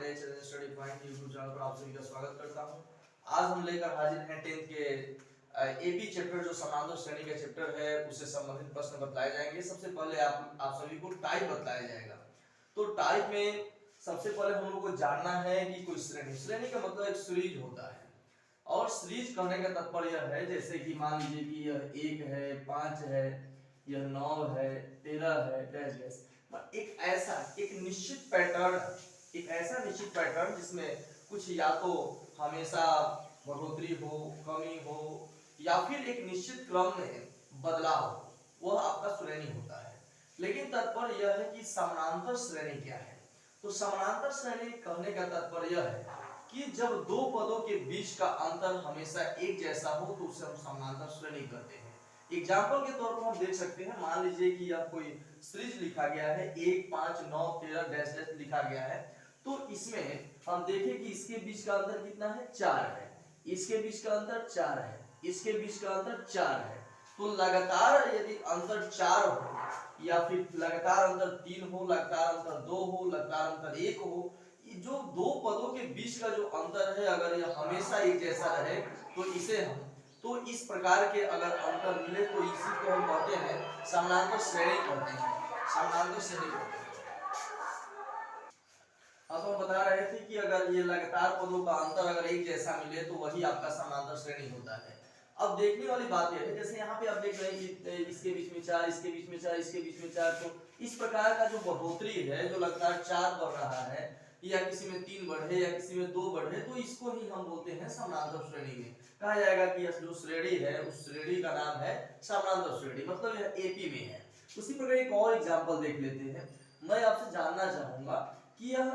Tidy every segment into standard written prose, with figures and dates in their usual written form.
Pandey Study Point YouTube channel पर आप सभी का स्वागत करता हूं। आज हम लेकर हाजिर हैं 10th के एपी चैप्टर जो समानांतर श्रेणी का चैप्टर है उससे संबंधित प्रश्न बतलाए जाएंगे। सबसे पहले आप सभी को टाइप बतलाया जाएगा। तो टाइप में सबसे पहले हम लोग को जानना है कि कोई श्रेणी का मतलब एक सीरीज होता है और सीरीज कहने का तात्पर्य यह है जैसे कि मान लीजिए कि यह 1 है, 5 है, यह 9 है, 13 है, डैश डैश एक ऐसा निश्चित पैटर्न जिसमें कुछ या तो हमेशा बढ़ोतरी हो, कमी हो या फिर एक निश्चित क्रम में बदलाव हो, वह आपका श्रेणी होता है। लेकिन तात्पर्य यह है कि समानांतर श्रेणी क्या है। तो समानांतर श्रेणी कहने का तात्पर्य यह है कि जब दो पदों के बीच का अंतर हमेशा एक जैसा हो तो उसे हम समानांतर श्रेणी कहते हैं। एग्जाम्पल के तौर पर हम देख सकते हैं, मान लीजिए कि यह कोई सीरीज लिखा गया है 1, 5, 9, 13 डैश डैश लिखा गया है। तो इसमें हम देखें कि इसके बीच का अंतर कितना है, 4 है, इसके बीच का अंतर 4 है, इसके बीच का अंतर 4 है। तो लगातार यदि अंतर 4 हो या फिर लगातार अंतर 3 हो, लगातार अंतर 2 हो, लगातार अंतर 1 हो, जो दो पदों के बीच का जो अंतर है अगर यह हमेशा एक जैसा रहे तो इसे हम तो इस प्रकार के अगर अंतर मिले तो इसी को हम कहते हैं समानांतर श्रेणी कहते हैं। समानांतर श्रेणी कहते हैं। अब हम बता रहे थे कि अगर ये लगातार पदों का अंतर अगर एक जैसा मिले तो वही आपका समानांतर श्रेणी होता है। अब देखने वाली बात यह है, जैसे यहाँ पे आप देख रहे हैं कि इसके बीच में 4, इसके बीच में 4, इसके बीच में 4, तो इस प्रकार का जो बढ़ोतरी है जो लगातार 4 बढ़ रहा है या किसी में 3 बढ़े या किसी में 2 बढ़े तो इसको ही हम बोलते हैं समानांतर श्रेणी में। कहा जाएगा कि यह जो श्रेणी है उस श्रेणी का नाम है समानांतर श्रेणी, मतलब यह एपी में है। उसी प्रकार एक और एग्जांपल देख लेते हैं। मैं आपसे जानना चाहूंगा कि यह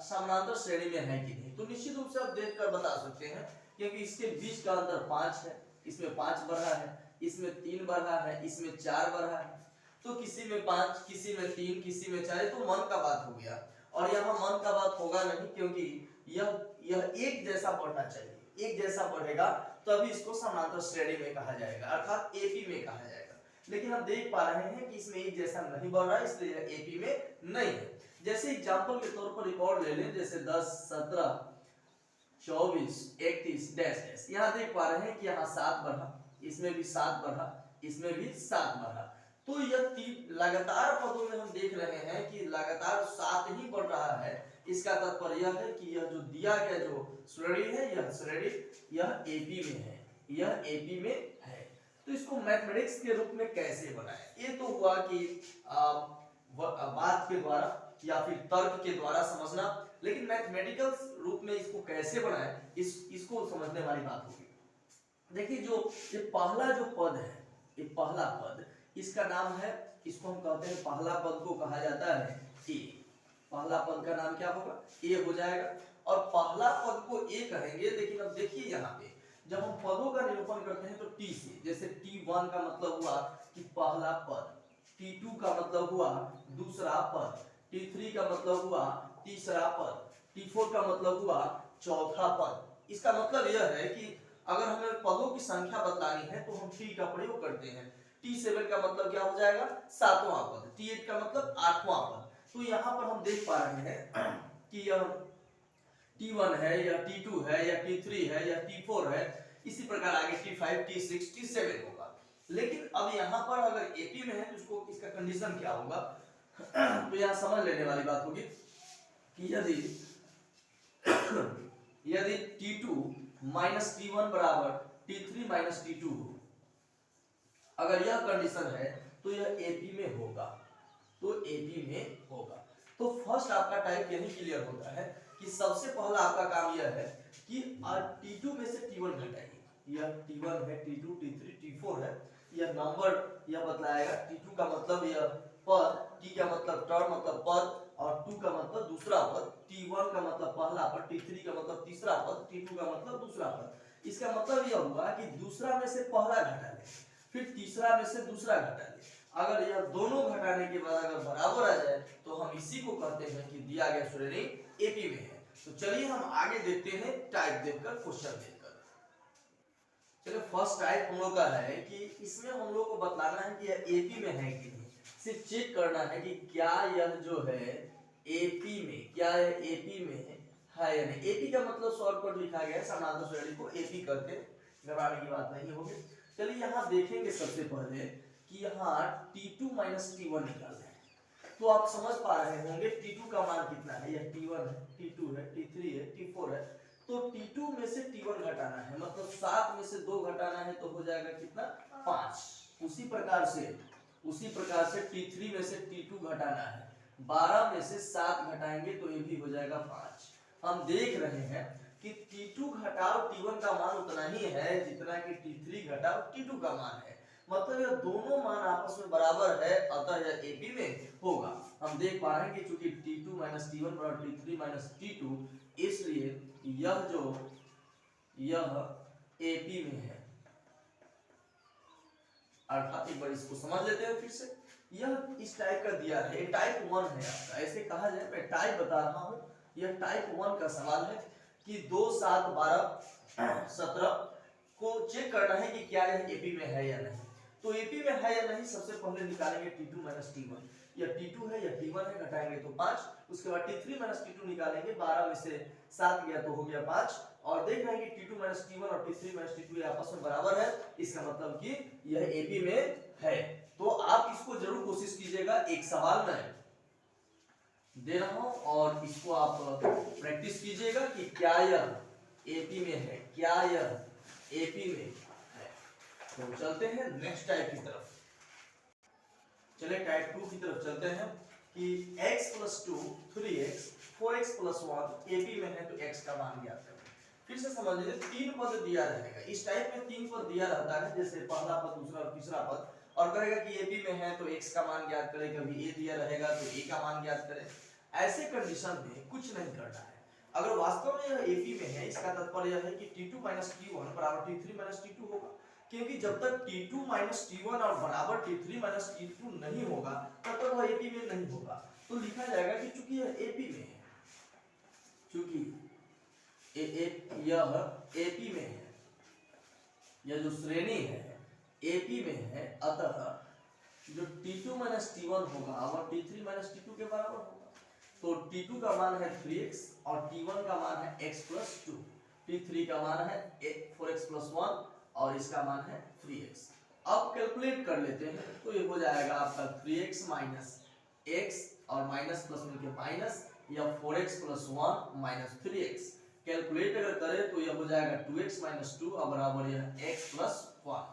समानांतर श्रेणी में है कि नहीं। तो निश्चित रूप से आप देखकर बता सकते हैं क्योंकि इसके बीच का अंतर 5 है, इसमें 5 बढ़ा है, इसमें 3 बढ़ा है, इसमें 4 बढ़ा है। तो किसी में 5, किसी में 3, किसी में 4, तो मन का बात हो गया। और यहाँ मन का बात होगा नहीं क्योंकि यह एक जैसा बढ़ना चाहिए, एक जैसा बढ़ेगा तभी इसको समानांतर श्रेणी में कहा जाएगा, अर्थात एपी में कहा जाएगा। लेकिन हम देख पा रहे हैं कि इसमें एक जैसा नहीं बढ़ रहा है, इसलिए यह एपी में नहीं है। जैसे एग्जांपल के तौर पर रिकॉर्ड ले लें, जैसे 10, 17, 24, 31 डैश डैश। यहाँ देख पा रहे हैं कि यहाँ 7 बढ़ा, इसमें भी 7 बढ़ा, इसमें भी 7 बढ़ा। तो यह लगातार पदों में हम देख रहे हैं कि लगातार 7 ही बढ़ रहा है। इसका तात्पर्य यह है कि यह जो दिया गया जो श्रेणी है यह श्रेणी यह एपी में है, यह एपी में है। तो इसको मैथमेटिक्स के रूप में कैसे बनाएं? ये तो हुआ कि बात के द्वारा या फिर तर्क के द्वारा समझना, लेकिन मैथमेटिकल रूप में इसको कैसे बनाएं इसको समझने वाली बात होगी। देखिए जो ये पहला जो पद है, ये पहला पद, इसका नाम है, इसको हम कहते हैं पहला पद को कहा जाता है ए। पहला पद का नाम क्या होगा, ए हो जाएगा। और पहला पद को ए कहेंगे। लेकिन अब देखिए यहाँ पे जब हम पदों का निरूपण करते हैं तो टी से, जैसे T1 का मतलब हुआ कि पहला पद, T2 का मतलब हुआ दूसरा पद, T3 का मतलब हुआ तीसरा पद, T4 का मतलब हुआ चौथा पद। इसका मतलब यह है कि अगर हमें पदों की संख्या बतानी है तो हम टी का प्रयोग करते हैं। T7 का मतलब क्या हो जाएगा, 7वां पद, T8 का मतलब 8वां पद। तो यहाँ पर हम देख पा रहे हैं कि यह T1 है या T2 है या T3 है या T4 है, इसी प्रकार आगे T5, T6, T7 होगा। लेकिन अब यहाँ पर अगर एपी में है तो इसको इसका कंडीशन क्या होगा तो यहाँ समझ लेने वाली बात होगी कि यदि T2 माइनस T1 बराबर T3 माइनस T2 हो, अगर यह कंडीशन है तो यह एपी में होगा, तो एपी में होगा। तो फर्स्ट आपका टाइप यही क्लियर होता है कि सबसे पहला आपका काम यह है कि T2 में से T1 घटाइए। यह T1 है, T2, T3, T4 है, यह नंबर यह बतलाएगा। T2 का मतलब यह पद, T का मतलब टर्म मतलब पद, और 2 का मतलब दूसरा पद, T1 का मतलब पहला पद, T3 का मतलब तीसरा पद, T2 का मतलब दूसरा पद। इसका मतलब यह हुआ कि दूसरा में से पहला घटा ले, फिर तीसरा में से दूसरा घटा ले। अगर यह दोनों घटाने के बाद अगर बराबर आ जाए तो हम इसी को कहते हैं कि दिया गया श्रेणी एपी में है। तो चलिए हम आगे देखते हैं टाइप देखकर, क्वेश्चन देखकर। चलिए फर्स्ट टाइप हम लोग का है कि इसमें हम लोग को बतलाना है कि यह एपी में है कि नहीं। सिर्फ चेक करना है कि क्या यह जो है एपी में क्या है, एपी में है या नहीं। एपी का मतलब शॉर्टकट लिखा गया है, समानांतर श्रेणी को एपी करके घबराने की बात नहीं होगी। चलिए यहाँ देखेंगे सबसे पहले कि यहाँ T2 माइनस T1 निकालना है। तो आप समझ पा रहे होंगे T2 का मान कितना है, यह T1 है, T2 है, T3 है, T4 है। तो T2 में से T1 घटाना है, मतलब 7 में से 2 घटाना है, तो हो जाएगा कितना, 5। उसी प्रकार से T3 में से T2 घटाना है, 12 में से 7 घटाएंगे तो ये भी हो जाएगा 5। हम देख रहे हैं कि T2 घटाओ T1 का मान उतना ही है जितना कि T3 घटाओ T2 का मान है, मतलब यह दोनों मान आपस में बराबर है, अतः यह एपी में होगा। हम देख पा रहे हैं कि चूंकि T2 माइनस T1 बराबर T3 माइनस T2, इसलिए यह एपी में है। अर्थात एक बार इसको समझ लेते हैं फिर से। यह इस टाइप का दिया है, टाइप 1 है आपका, ऐसे कहा जाए, मैं टाइप बता रहा हूँ। यह टाइप 1 का सवाल है कि 2, 7, 12, 17 को चेक करना है कि क्या यह एपी में है या नहीं। तो एपी में है या नहीं सबसे पहले निकालेंगे T2 माइनस T1। यह T2 है, यह T1 है, घटाएंगे तो 5। उसके बाद T3 माइनस T2 निकालेंगे, 12 में से 7 गया तो हो गया 5। और देख रहे हैं कि T2 माइनस T1 और T3 माइनस T2 आपस में बराबर है, इसका मतलब कि यह एपी में है। तो आप इसको जरूर कोशिश कीजिएगा, एक सवाल में दे रहा हूं और इसको आप प्रैक्टिस कीजिएगा कि क्या यह एपी में है, क्या यह एपी में है। तो चलते हैं नेक्स्ट टाइप की तरफ। चलिए टाइप 2 की तरफ चलते हैं कि x + 2 3x 4x + 1 एपी में है, तो x का मान ज्ञात करें। फिर से समझ लीजिए, 3 पद दिया रहेगा। इस टाइप में 3 पद दिया रहता है, जैसे पहला पद, दूसरा और तीसरा पद, और कहेगा कि एपी में है तो x का मान ज्ञात करें, कभी a दिया रहेगा तो a का मान ज्ञात करें। ऐसे कंडीशन में कुछ नहीं करना है। अगर वास्तव में यह एपी में है, इसका तात्पर्य यह है कि T2 माइनस T1 बराबर T3 माइनस T2 होगा, क्योंकि जब तक T2 माइनस T1 और बराबर T3 माइनस T2 नहीं होगा तब तक वह एपी में नहीं होगा। तो लिखा जाएगा कि चूंकि यह एपी में है, चूंकि यह एपी में है, यह जो श्रेणी है एपी में है, अतः जो T2 माइनस T1 होगा वह T3 माइनस T2 के बराबर होगा। तो T2 का मान है 3x और T1 का मान है x + 2, T3 का मान है 4x + 1 और इसका मान है 3x। अब कैलकुलेट कर लेते हैं, तो ये हो जाएगा आपका 3x माइनस x और माइनस प्लस मिलके माइनस, या 4x + 1 माइनस 3x। कैलकुलेट अगर करें तो यह हो जाएगा 2x - 2 और बराबर यह x + 1।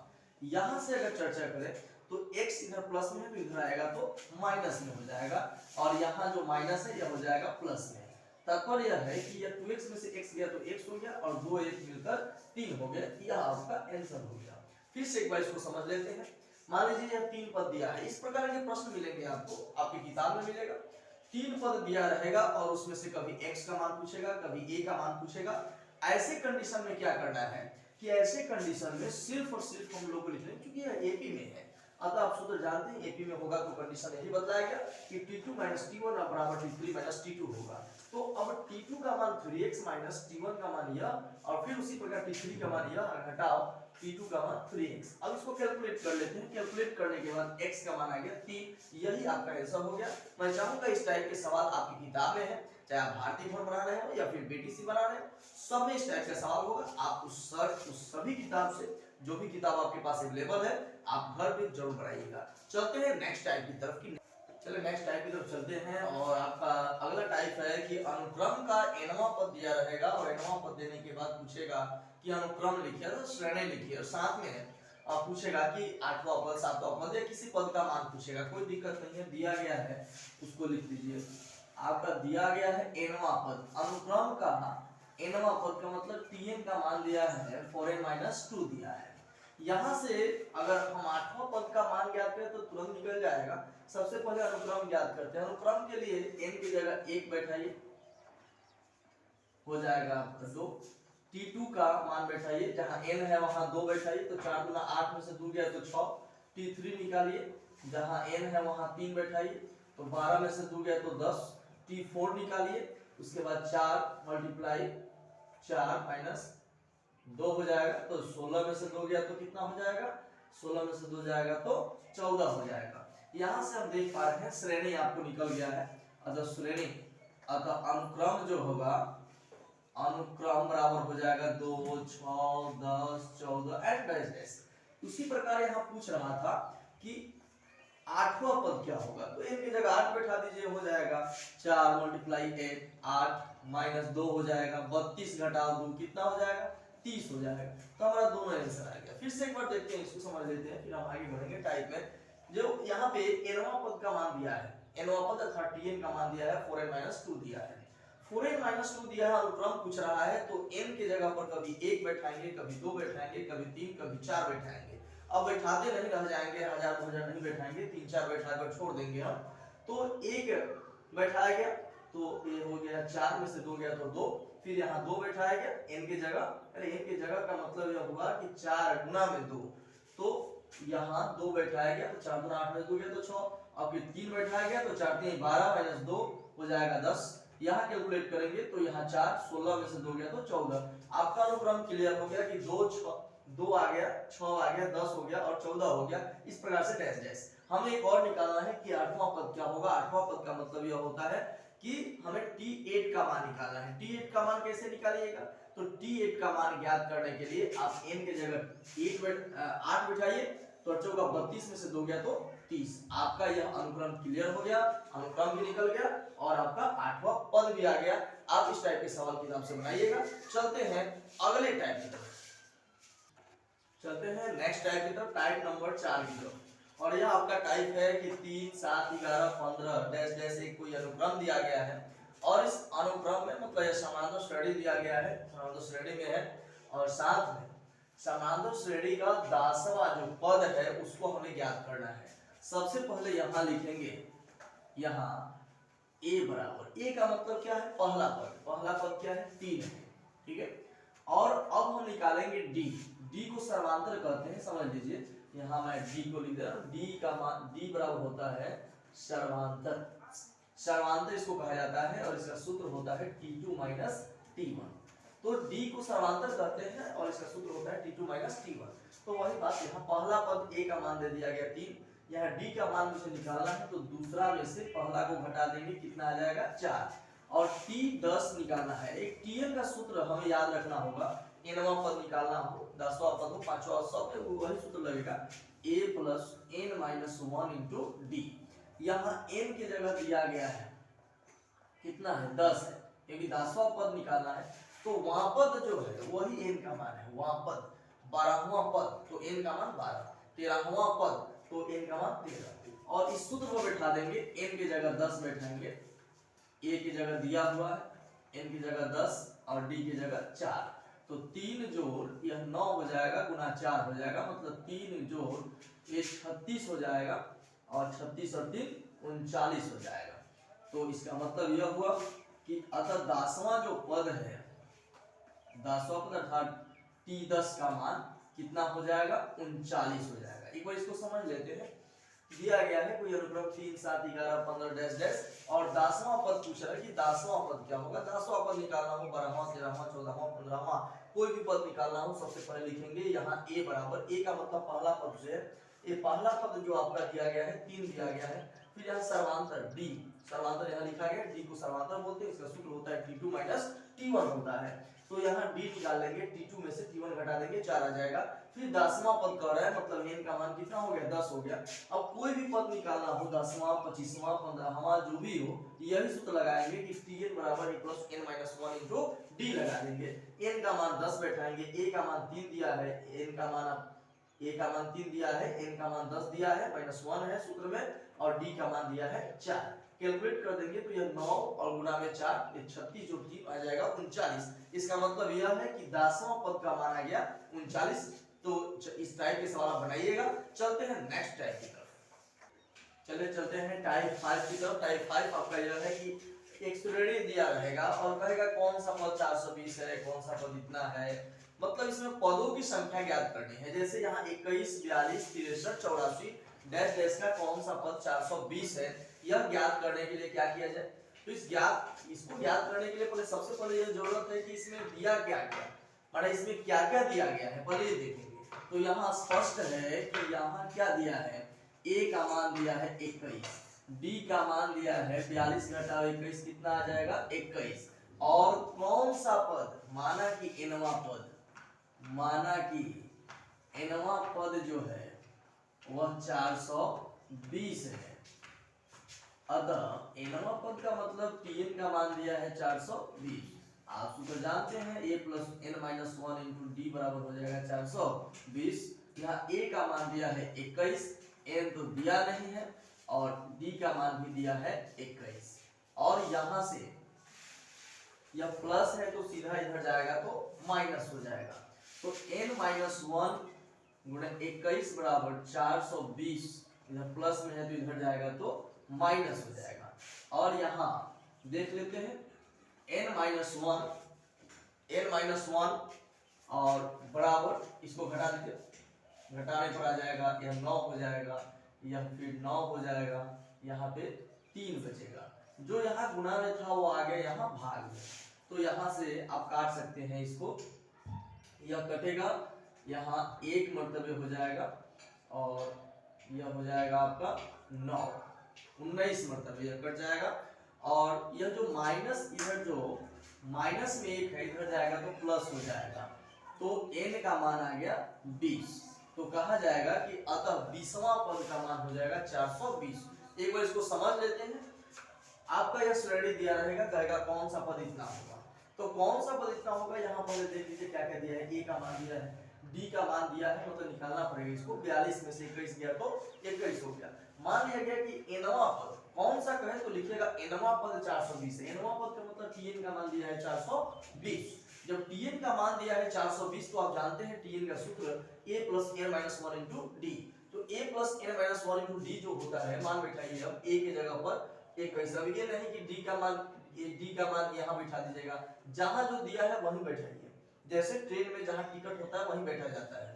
यहाँ से अगर चर्चा करें तो x इधर प्लस में है तो इधर आएगा तो माइनस में हो जाएगा, और यहाँ जो माइनस है यह हो जाएगा प्लस में। तात्पर्य यह है कि यह 2x में से x गया तो x हो गया और 2 1 मिलकर 3 हो गया, यह आपका आंसर हो गया। फिर से एक बार इसको समझ लेते हैं। मान लीजिए यह 3 पद दिया है, इस प्रकार के प्रश्न मिलेंगे आपको, आपकी किताब में मिलेगा। 3 पद दिया रहेगा और उसमें से कभी x का मान पूछेगा, कभी a का मान पूछेगा। ऐसे कंडीशन में क्या करना है कि ऐसे कंडीशन में सिर्फ और सिर्फ हम लोग को लिखना है, क्योंकि यह एपी में है, अतः आप सूत्र जानते हैं एपी में होगा तो कंडीशन यही बताएगा कि T2 माइनस T1 बराबर T3 माइनस T2 होगा। तो अब T2 का मान 3x माइनस T1 का मान यह, और फिर उसी प्रकार T3 का मान यह, घटाओ T2 का मान 3x। अब इसको कैलकुलेट कर लेते हैं। कैलकुलेट करने के बाद x का मान आ गया 3, यही आपका आंसर हो गया। मैं चाहूंगा इस टाइप के सवाल आपकी किताब में है, चाहे आप भारतीय भवन बना रहे हो या फिर बीटीसी बना रहे हो, सब में इस टाइप का सवाल होगा। आप उस सभी किताब से, जो भी किताब आपके पास अवेलेबल है, आप घर पे जरूर बनाइएगा। चलते हैं नेक्स्ट टाइप की तरफ की। चलिए नेक्स्ट टाइप की तरफ चलते हैं, और आपका अगला टाइप है कि अनुक्रम का nवां पद दिया रहेगा और nवां पद देने के बाद पूछेगा कि अनुक्रम लिखिए, तो श्रेणी लिखिए, और साथ में पूछेगा कि 8वां पद, 7वां पद, या किसी पद का मान पूछेगा। कोई दिक्कत नहीं है, दिया गया है उसको लिख लीजिए। आपका दिया गया है nवां पद, अनुक्रम का nवां पद का मतलब Tn का मान दिया है 4n - 2 दिया है। यहाँ से अगर हम 8वां पद का मान ज्ञात करें तो तुरंत निकल जाएगा। सबसे पहले अनुक्रम ज्ञात करते हैं। अनुक्रम के लिए n की जगह 1 बैठाइए, हो जाएगा आपका 2। T2 का मान बैठाइए, जहाँ n है वहां 2 बैठाइए, तो 4 × 8 में से 2 गया तो 6। T3 निकालिए, जहाँ n है वहां 3 बैठाइए, तो 12 में से 2 गया तो 10। T4 निकालिए, उसके बाद 4 × 4 - 2 हो जाएगा, तो 16 में से 2 गया तो कितना हो जाएगा, 16 में से 2 जाएगा तो 14 हो जाएगा। यहाँ से हम देख पा रहे हैं श्रेणी आपको निकल गया है। अतः श्रेणी अतः अनुक्रम जो होगा, अनुक्रम बराबर हो जाएगा 2, 6, 10, 14 एंड डैश डैश। उसी प्रकार यहाँ पूछ रहा था कि आठवां पद क्या होगा, तो n की जगह 8 बैठा दीजिए, हो जाएगा 4 मल्टीप्लाई 8, 8 माइनस 2 हो जाएगा, 32 घटा 2 कितना हो जाएगा, 30 हो जाएगा। तो हमारा दोनों आंसर आ गया। फिर से एक बार देखते हैं, इसको समझ लेते हैं, फिर हम आगे बढ़ेंगे टाइप में। जो यहाँ पे nवां पद का मान दिया है, nवां पद अर्थात tn का मान दिया है 4n-2 दिया है। 4n-2 दिया है, अनुक्रम पूछ रहा है, तो n की जगह पर कभी 1 बैठाएंगे, कभी 2 बैठाएंगे, कभी 3, कभी 4 बैठाएंगे। अब बैठाते नहीं रह जाएंगे, 1000-2000 नहीं बैठाएंगे, 3-4 बैठाकर छोड़ देंगे हम। तो एक बैठाया गया तो ये हो गया 4 में से 2 गया तो 2, फिर यहाँ 2 बैठाया गया n की जगह, अरे n की जगह का मतलब यह हुआ कि 4 गुना में 2, तो यहाँ 2 बैठाया गया तो 4 गुना 8 में 2 गया तो 6, और फिर 3 बैठाया गया तो 4 3 12 माइनस 2 हो जाएगा 10। यहाँ कैलकुलेट करेंगे तो यहाँ 4, 16 में से 2 गया तो 14। आपका अनुक्रम क्लियर हो गया कि 2 आ गया, 6 आ गया, 10 हो गया और 14 हो गया। इस प्रकार से डैश डैश। हमें एक और निकालना है कि आठवां पद क्या होगा। आठवां पद का मतलब यह होता है कि हमें T8 का मान निकालना है। T8 का मान कैसे निकालिएगा, तो T8 का मान ज्ञात करने के लिए आप n की जगह 8 बिठाइए, तो 4 का 32 में से 2 गया तो 30। आपका यह अनुक्रम क्लियर हो गया, अनुक्रम भी निकल गया और आपका आठवां पद भी आ गया। आप इस टाइप के सवाल किताब से बनाइएगा। चलते हैं अगले टाइप की तरफ, चलते हैं नेक्स्ट टाइप की तरफ, टाइप नंबर 4 की तरफ। और यह आपका टाइप है कि 3, 7, 11, 15 डैश डैश एक कोई अनुक्रम दिया गया है, और इस अनुक्रम में मतलब यह समानांतर श्रेणी दिया गया है, समानांतर श्रेणी में है, और साथ में समानांतर श्रेणी का 10वां जो पद है उसको हमें ज्ञात करना है। सबसे पहले यहाँ लिखेंगे, यहाँ a बराबर, a का मतलब क्या है, पहला पद, पहला पद क्या है 3 है, ठीक है। और अब हम निकालेंगे d, d को सर्वांतर कहते हैं, समझ लीजिए। यहाँ मैं d को लिख दे रहा हूँ, d का मान d बराबर होता है सर्वांतर, सर्वांतर इसको कहा जाता है, और इसका सूत्र होता है t2 माइनस t1। तो d को सर्वांतर कहते हैं और इसका सूत्र होता है t2 माइनस t1। तो वही बात, यहाँ पहला पद a का मान दे दिया गया 3, यहाँ d का मान मुझे निकालना है, तो दूसरा में से पहला को घटा देंगे, कितना आ जाएगा 4, और t 10 निकालना है। एक tn का सूत्र हमें याद रखना होगा, nवां पद निकालना हो, 10वां पद हो, 5वां, सब पे वही सूत्र लगेगा, a plus n minus 1 into D. यहाँ n की जगह दिया गया है कितना है 10 है, क्योंकि 10वां पद निकालना है, तो वहां पद जो है वही n का मान है। वहां पद 12वां पद तो n का मान 12, 13वां पद तो n का मान 13, और इस सूत्र को बैठा देंगे, n की जगह 10 बैठाएंगे, a की जगह दिया हुआ है, n की जगह 10 और d की जगह 4, तो 3 जोड़ यह 9 हो जाएगा, गुना 4 हो जाएगा, मतलब 3 जोड़ ये 36 हो जाएगा, और 36 और 3 39 हो जाएगा। तो इसका मतलब यह हुआ कि अतः 10वां जो पद है, 10वां पद अर्थात T10 का मान कितना हो जाएगा, 39 हो जाएगा। एक बार इसको समझ लेते हैं। दिया गया है कोई अनुक्रम 3, 7, 11, 15 डैश डैश, और 10वां पद पूछ रहा है कि 10वां पद क्या होगा। 10वां पद निकालना हो, 12वां, 13वां, 14वां, 15वां, कोई भी पद निकालना हो, सबसे पहले लिखेंगे यहाँ a बराबर, a का मतलब पहला पद से, ये पहला पद जो आपका दिया गया है 3 दिया गया है, फिर यहाँ सर्वांतर d, सर्वांतर यहाँ लिखा गया, d को सर्वांतर बोलते हैं, इसका सूत्र होता है t2 माइनस t1 होता है। तो यहाँ d निकाल लेंगे, t2 में से t1 घटा देंगे, 4 आ जाएगा। फिर 10वां पद कह रहा है, मतलब n का मान कितना हो गया, 10 हो गया। अब कोई भी पद निकालना हो, 10वां, 25वां, 15वां, जो भी हो, यही सूत्र लगाएंगे कि tn बराबर plus n minus 1 into d लगा देंगे। n का मान 10 बैठाएंगे, a का मान 3 दिया है, n का मान a का मान 3 दिया है, n का मान 10 दिया है, माइनस 1 है सूत्र में, और d का मान दिया है 4। कैलकुलेट कर देंगे तो यह 9 और गुना में 4, ये 36 जो 3 आ जाएगा 39। इसका मतलब यह है कि 10वां पद का मान आ गया 39। तो इस टाइप के सवाल बनाइएगा। चलते हैं नेक्स्ट टाइप की तरफ, चलते हैं टाइप 5 की तरफ। टाइप 5 आपका यह है कि एक श्रेणी दिया रहेगा और कहेगा कौन सा पद 420 है, कौन सा पद इतना है, मतलब इसमें पदों की संख्या ज्ञात करनी है। जैसे यहाँ 21, 42, 63, 84 डैश डैश का कौन सा पद 420 है, यह ज्ञात करने के लिए क्या किया जाए, तो इसको ज्ञात करने के लिए पहले सबसे पहले यह जरूरत है कि इसमें दिया क्या क्या, माने इसमें क्या क्या दिया गया है, पहले ये देखेंगे। तो यहाँ स्पष्ट है कि यहाँ क्या दिया है, a का मान दिया है 21, डी का मान दिया है 42 घटाओ 21 कितना आ जाएगा 21। और कौन सा पद, माना कि एनवा पद, माना कि एनवा पद जो है वह 420 है। अतः एनवा पद का मतलब टीएन का मान दिया है 420। आप सूत्र जानते हैं a plus N minus one into D बराबर हो जाएगा 420। यहाँ a का मान दिया है 21, n तो दिया नहीं है और d का मान भी दिया है 21। और यहाँ से यह प्लस है तो सीधा इधर जाएगा तो माइनस हो जाएगा। तो n माइनस वन गुणे 21 बराबर 420, इधर प्लस में है तो इधर जाएगा तो माइनस हो जाएगा। और यहाँ देख लेते हैं n माइनस वन और बराबर इसको घटा दीजिए, घटाने पर आ जाएगा यह 9 हो जाएगा, यह फिर 9 हो जाएगा, यहाँ पे 3 बचेगा। जो यहाँ गुणा में था वो आ गया यहाँ भाग में। तो यहाँ से आप काट सकते हैं इसको, यह कटेगा, यहाँ 1 मर्तबे हो जाएगा और यह हो जाएगा आपका 9, 19 मर्तबे यह कट जाएगा। और यह जो माइनस, इधर जो माइनस में 1 है इधर जाएगा तो प्लस हो जाएगा। तो n का मान आ गया 20। तो कहा जाएगा कि अतः 20वां पद का मान हो जाएगा 420। एक बार इसको समझ लेते हैं। आपका यह श्रेणी दिया रहेगा, कहेगा कौन सा पद इतना होगा। तो कौन सा पद इतना होगा, यहाँ पर देख लीजिए क्या क्या दिया है। a का मान दिया है, d का मान दिया है, मतलब निकालना पड़ेगा इसको। 42 में से 21 गया तो 21 हो गया। मान लिया गया कि एनवा पद कौन सा कहे तो लिखिएगा एनवा पद 420 है। एनवा पद का मतलब टीएन का मान दिया है 420। जब टीएन का मान दिया है 420 तो आप जानते हैं टीएन का सूत्र a plus n minus one into D. तो a plus n minus one into D जो होता है, मान बैठाइए अब a की जगह पर 21। अब ये नहीं कि d का मान यहाँ बैठा दीजिएगा, जहां जो दिया है वहीं बैठाइए। जैसे ट्रेन में जहां टिकट होता है वहीं बैठा जाता है।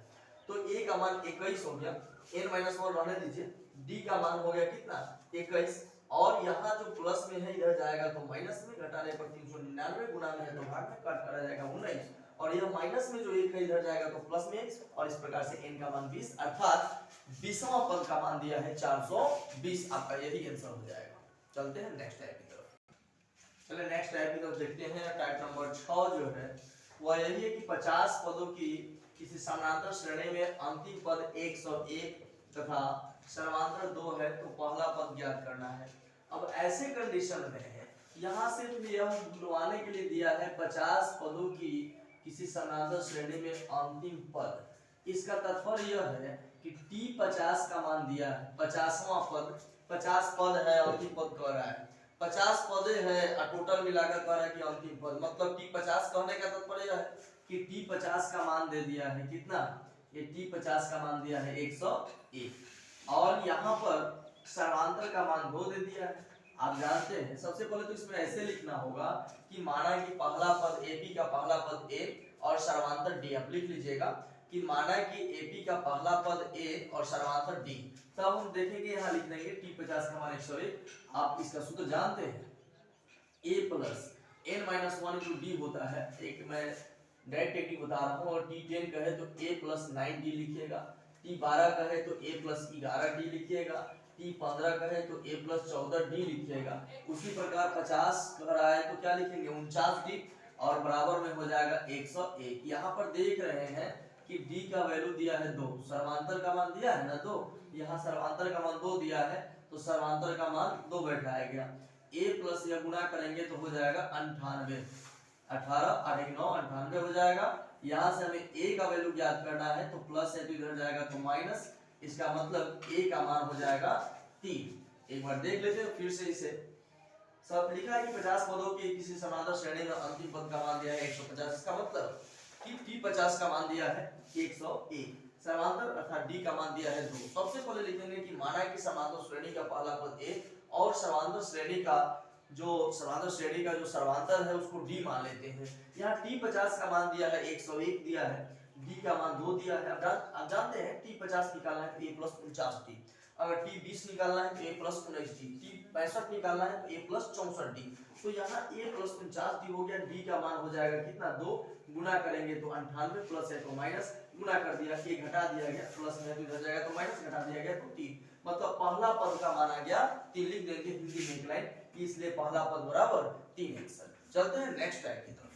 तो a का मान 21 हो गया, n माइनस वन रहने दीजिए, d का मान हो गया कितना 21। और यहाँ जो प्लस में है इधर जाएगा तो माइनस में, घटाने पर 399, गुना में है तो भाग में, काट करा जाएगा 19। और यह माइनस में जो 1 है इधर जाएगा तो प्लस में, और इस प्रकार से n का मान 20, अर्थात 20वां पद का मान दिया है 420। आपका यही आंसर हो जाएगा। चलते हैं नेक्स्ट टाइप की तरफ। चलिए नेक्स्ट टाइप की तरफ देखते हैं। टाइप नंबर 6 जो है वह यही है कि 50 पदों की किसी समानांतर श्रेणी में अंतिम पद 101 तथा सर्वांतर 2 है तो पहला पद ज्ञात करना है। अब ऐसे कंडीशन में है, यहाँ सिर्फ यह बुलवाने के लिए दिया है 50 पदों की किसी समानांतर श्रेणी में अंतिम पद। इसका तात्पर्य यह है कि T50 का मान दिया है, 50वां पद, 50 पद है, अंतिम पद कह रहा है, 50 पदे है और टोटल मिलाकर कह रहा है कि अंतिम पद। मतलब T50 कहने का तात्पर्य है कि T50 का मान दे दिया है कितना, ये T50 का मान दिया है 101। और यहाँ पर सर्वांतर का मान 2 दे दिया है। आप जानते हैं सबसे पहले तो इसमें ऐसे लिखना होगा कि माना कि पहला पद AP का पहला पद A और सर्वांतर D। आप लिख लीजिएगा कि माना कि AP का पहला पद A और सर्वांतर D। तब हम देखेंगे यहाँ लिख देंगे T50 का मान 101। आप इसका सूत्र जानते हैं, A plus n minus one into D होता है। एक मैं डायरेक्ट टेक्निक बता रहा हूँ। और T10 कहे तो A प्लस 9D लिखिएगा, T12 कहे तो A प्लस 11D लिखिएगा, T15 कहे तो A प्लस 14D लिखिएगा। उसी प्रकार 50 कह रहा है तो क्या लिखेंगे 49D, और बराबर में हो जाएगा 101। यहाँ पर देख रहे हैं कि D का वैल्यू दिया है 2, सर्वांतर का मान दिया है ना 2, यहाँ सर्वांतर का मान 2 दिया है तो सर्वांतर का मान 2 बैठाया गया। A प्लस यह गुणा करेंगे तो हो जाएगा 98, 18 8 9 98 हो जाएगा। यहाँ से हमें A का वैल्यू ज्ञात करना है तो प्लस है तो इधर जाएगा तो माइनस, इसका मतलब A का मान हो जाएगा 3। एक बार देख लेते हैं फिर से इसे। सब लिखा है कि 50 पदों की किसी समानांतर श्रेणी में अंतिम पद का मान दिया है 150। इसका मतलब कि T50 का मान दिया है 101, समांतर अर्थात D का मान दिया है 2। सबसे पहले लिखेंगे कि माना कि समांतर श्रेणी का पहला पद A और समांतर श्रेणी का जो सर्वांतर है उसको D मान लेते हैं। यहाँ T50 का मान दिया है 101 दिया है, D का मान 2 दिया है। अब जानते हैं T50 निकालना है तो A प्लस 49D। अगर टी 20 निकालना है तो a प्लस 19d, टी 65 निकालना है तो a प्लस 64d। तो यहाँ a प्लस 49d हो गया, d का मान हो जाएगा कितना 2, गुना करेंगे तो 98 प्लस है तो माइनस, गुना कर दिया a घटा दिया गया, प्लस में तो इधर जाएगा तो माइनस, घटा दिया गया तो 3, मतलब पहला पद का मान आ गया 3, लिख देंगे हिंदी में एक लाइन, इसलिए पहला पद बराबर 3 आंसर। चलते हैं नेक्स्ट टाइप की तरफ।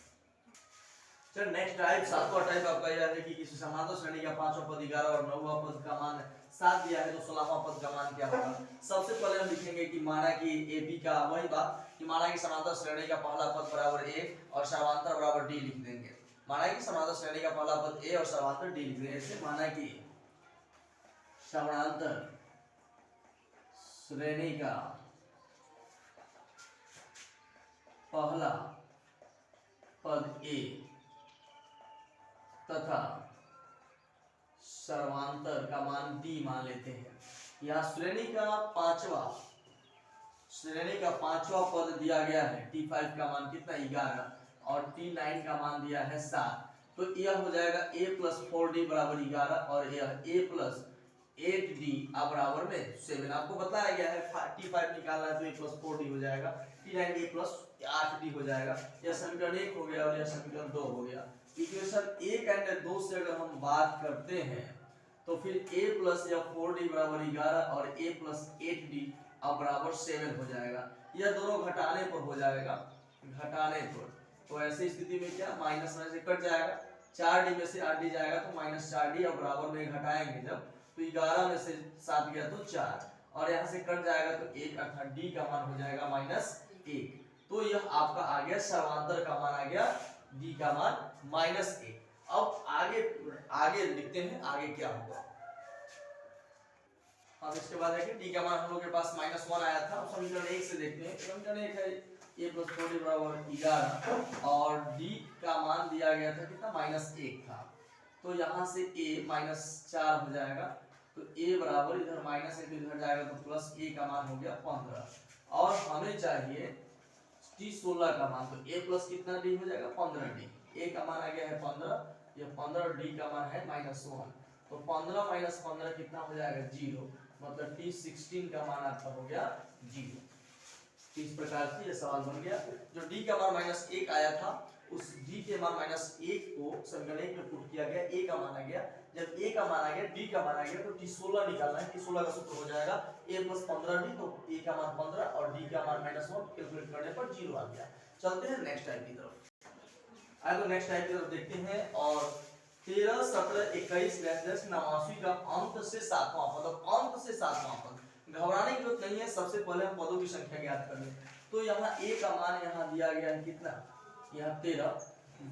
चल नेक्स्ट टाइप, सातवां टाइप आपका यह है कि किसी समांतर श्रेणी का पांचवा पद 11 और नौवां पद का मान 7 दिया है तो 16वां पद का मान क्या होगा। सबसे पहले हम लिखेंगे कि माना कि ए बी का वही बात कि माना कि समांतर श्रेणी का पहला पद बराबर a और समांतर बराबर d लिख देंगे। माना कि समांतर श्रेणी का पहला पद a और समांतर d लिख देंगे। ऐसे माना कि समांतर श्रेणी का पहला पद a तथा सर्वांतर का मान d मान लेते हैं। यहाँ श्रेणी का पांचवा पद दिया गया है, t5 का मान कितना 11 और t9 का मान दिया है 7, तो यह हो जाएगा a प्लस 4d बराबर 11 और यह a प्लस 8d बराबर में 7। आपको बताया गया है t5 निकालना है तो a प्लस 4d हो जाएगा, t9 a प्लस 8d हो जाएगा। यह समीकरण 1 हो गया और यह समीकरण 2 हो गया। इक्वेशन 1 एंड 2 से अगर हम बात करते हैं तो फिर a प्लस या 4d बराबर 11 और a प्लस 8d अब बराबर 7 हो जाएगा। यह दोनों घटाने पर हो जाएगा, घटाने पर, तो ऐसी स्थिति में क्या माइनस में से कट जाएगा, 4d में से 8d जाएगा तो माइनस 4d और बराबर में घटाएंगे जब तो 11 में से 7 गया तो 4 और यहाँ से कट जाएगा तो 1 अर्थात d का मान हो जाएगा -1। तो यह आपका आ गया समांतर का मान आ गया d का मान -1। अब आगे लिखते हैं आगे क्या होगा। अब इसके बाद है कि d का मान हम लोग के पास -1 आया था। समीकरण 1 से देखते हैं। समीकरण 1 है a प्लस 4d बराबर 11 और d का मान दिया गया था कितना -1 था, तो यहाँ से a -4 हो जाएगा तो a बराबर इधर -1 इधर जाएगा तो प्लस a का मान हो गया 15 और हमें चाहिए t16 का मान, तो a प्लस कितना d हो जाएगा 15d, a का मान आ गया है 15, यह 15d का मान है -1, तो 15 - 15 कितना हो जाएगा 0, मतलब t16 का मान आपका हो गया 0। इस प्रकार से यह सवाल बन गया। जो d का मान -1 आया था उस d के मान -1 को समीकरण 1 में पुट किया गया, a का मान आ गया। जब a का मान आ गया d का मान आ गया तो t16 निकालना है। t16 का सूत्र हो जाएगा a प्लस 15d, तो a का मान 15 और d का मान -1 कैलकुलेट करने पर 0 आ गया। चलते हैं नेक्स्ट टाइप की तरफ। आइए तो नेक्स्ट टाइप की तरफ देखते हैं। और 13, 17, 21, 89 का अंत से 7वां पद, अंत से 7वां पद, घबराने की जरूरत नहीं है। सबसे पहले हम पदों की संख्या ज्ञात कर लें। तो यहाँ a का मान यहाँ दिया गया है कितना, यहाँ 13,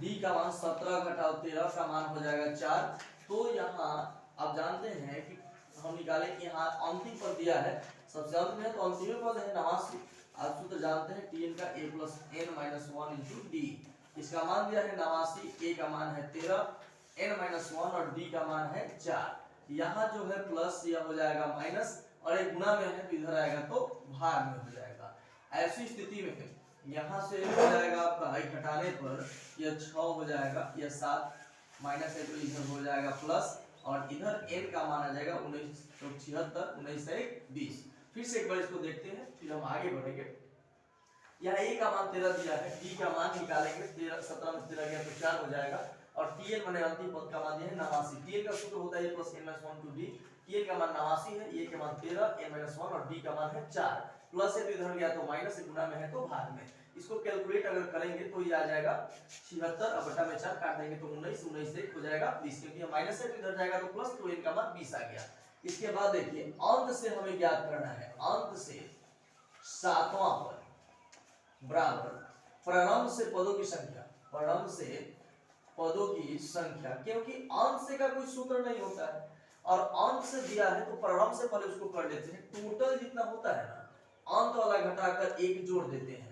d का मान 17 घटाओ 13 का मान हो जाएगा 4। तो यहाँ आप जानते हैं कि हम निकालें कि यहाँ अंतिम पद दिया है, सबसे अंत में है तो अंतिम पद है 89। आप सूत्र जानते हैं tn का a plus n minus 1 into D. इसका मान दिया है 89, a का मान है 13, n-1 और d का मान है 4। यहाँ जो है प्लस यह हो जाएगा माइनस और एक गुना में है तो इधर आएगा तो भाग में हो जाएगा। ऐसी स्थिति में यहाँ से हो जाएगा आपका घटाने पर यह 6 हो जाएगा, यह 7 माइनस है तो इधर हो जाएगा प्लस और इधर n का मान आ जाएगा 19, तो 76, 19 से 20। फिर से एक बार इसको देखते हैं फिर हम आगे बढ़ेंगे। यहाँ a का मान 13 दिया है, d का मान निकालेंगे 13, 17 में 13 गया तो 4 हो जाएगा और tn माने अंतिम पद का मान दिया है 89। tn का सूत्र होता है a plus n-1 to d। tn का मान 89 है, a का मान 13, n-1 और d का मान है 4। प्लस है तो इधर गया तो माइनस, गुना में है तो भाग में। इसको कैलकुलेट अगर करेंगे तो ये आ जाएगा 76 और बटा में 4 काट देंगे तो 19, 19 से हो जाएगा 20, क्योंकि माइनस है तो इधर जाएगा तो प्लस, तो n का मान 20 आ गया। इसके बाद देखिए अंत से हमें ज्ञात करना है, अंत से 7वां पद बराबर प्रारंभ से पदों की संख्या, प्रारंभ से पदों की संख्या, क्योंकि अंत से का कोई सूत्र नहीं होता है और अंत से दिया है तो प्रारंभ से पहले उसको कर लेते हैं। टोटल जितना होता है ना अंत वाला घटाकर 1 जोड़ देते हैं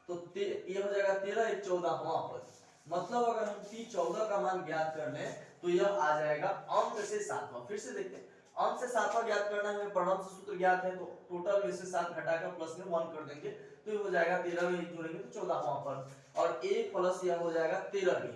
तो ये हो जाएगा 13, 1 14वां पद। मतलब अगर हम t14 का मान ज्ञात कर लें तो यह आ जाएगा अंत से 7वां। फिर से देखते हैं, अंत से 7वां ज्ञात करना है, प्रारंभ से सूत्र ज्ञात है तो टोटल में से 7 घटाकर प्लस में 1 कर देंगे तो ये हो जाएगा 13 में जोड़ेंगे तो 14वां पद और a प्लस यह हो जाएगा 13d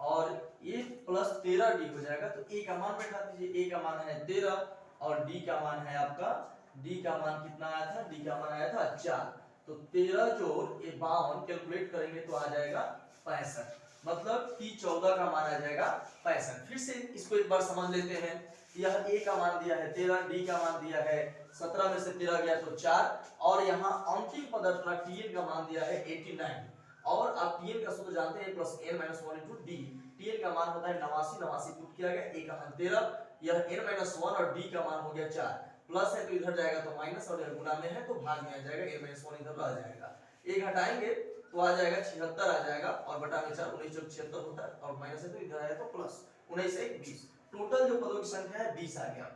और a प्लस 13d हो जाएगा। तो a का मान बैठा दीजिए, a का मान है 13 और d का मान है आपका डी का मान कितना आया था, डी का मान आया था 4। तो 13 जोड़ 52 कैलकुलेट करेंगे तो आ जाएगा 65, मतलब टी 14 का मान आ जाएगा 65। फिर से इसको एक बार समझ लेते हैं। यह ए का मान दिया है 13, डी का मान दिया है 17 में से 13 गया तो 4, और यहाँ अंतिम पद अपना टीएन का मान दिया है 89। और आप टीएन का सूत्र जानते हैं प्लस n - 1 * d। टीएन का मान होता है 89, 89 पुट किया गया, ए का मान 13, यह n - 1 और d का मान हो गया 4। प्लस है तो इधर जाएगा तो माइनस, और यह गुना में है तो भाग में आ जाएगा, n - 1 इधर रह जाएगा, एक हटाएंगे तो आ जाएगा 76 आ जाएगा, और बटा में 4 19 × 76 होता है, और माइनस है तो इधर आया तो प्लस 19 1 20। टोटल जो पदों की संख्या है 20 आ गया।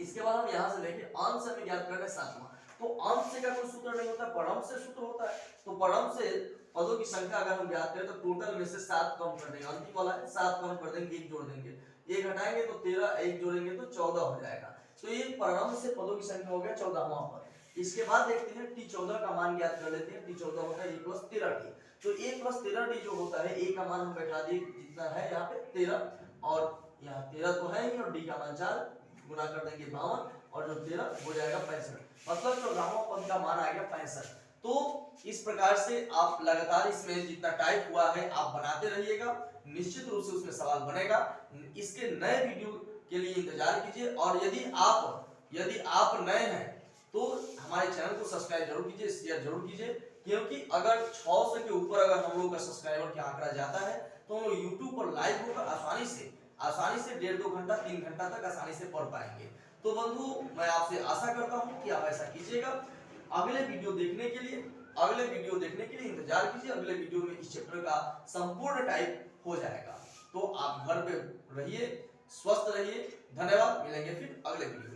इसके बाद हम यहाँ से देखिए अंश में ज्ञात करना है 7वां। तो अंश से का कोई सूत्र नहीं होता, परम से सूत्र होता है। तो परम से पदों की संख्या अगर हम ज्ञात करें तो टोटल में से 7 कम कर देंगे, अंतिम वाला है 7 कम कर देंगे, 1 जोड़ देंगे, 1 हटाएंगे तो 13, 1 जोड़ेंगे तो 14 हो जाएगा। तो ये परम से पदों की संख्या हो गया 14वां पद। इसके बाद देखते हैं टी 14 का मान ज्ञात कर लेते हैं। टी 14 होता है a + 13t। तो a + 13t जो होता है, a का मान हम बैठा दिए जितना है यहाँ पे 13, और यहाँ 13 तो है ही, और d का मान 4 गुना कर देंगे 52, और जो 13 हो जाएगा 65, मतलब 14वां पद का मान आ गया 65। तो इस प्रकार से आप लगातार इसमें जितना टाइप हुआ है आप बनाते रहिएगा, निश्चित रूप से उसमें सवाल बनेगा। इसके नए वीडियो के लिए इंतजार कीजिए, और यदि आप नए हैं तो हमारे चैनल को सब्सक्राइब जरूर कीजिए, शेयर जरूर कीजिए, क्योंकि अगर 600 के ऊपर अगर हम लोगों का सब्सक्राइबर का आंकड़ा जाता है तो हम लोग यूट्यूब पर लाइव होकर आसानी से 1.5-2 घंटा 3 घंटा तक आसानी से पढ़ पाएंगे। तो बंधु, मैं आपसे आशा करता हूं कि आप ऐसा कीजिएगा। अगले वीडियो देखने के लिए इंतजार कीजिए। अगले वीडियो में इस चैप्टर का संपूर्ण टाइप हो जाएगा। तो आप घर पे रहिए, स्वस्थ रहिए। धन्यवाद, मिलेंगे फिर अगले वीडियो में।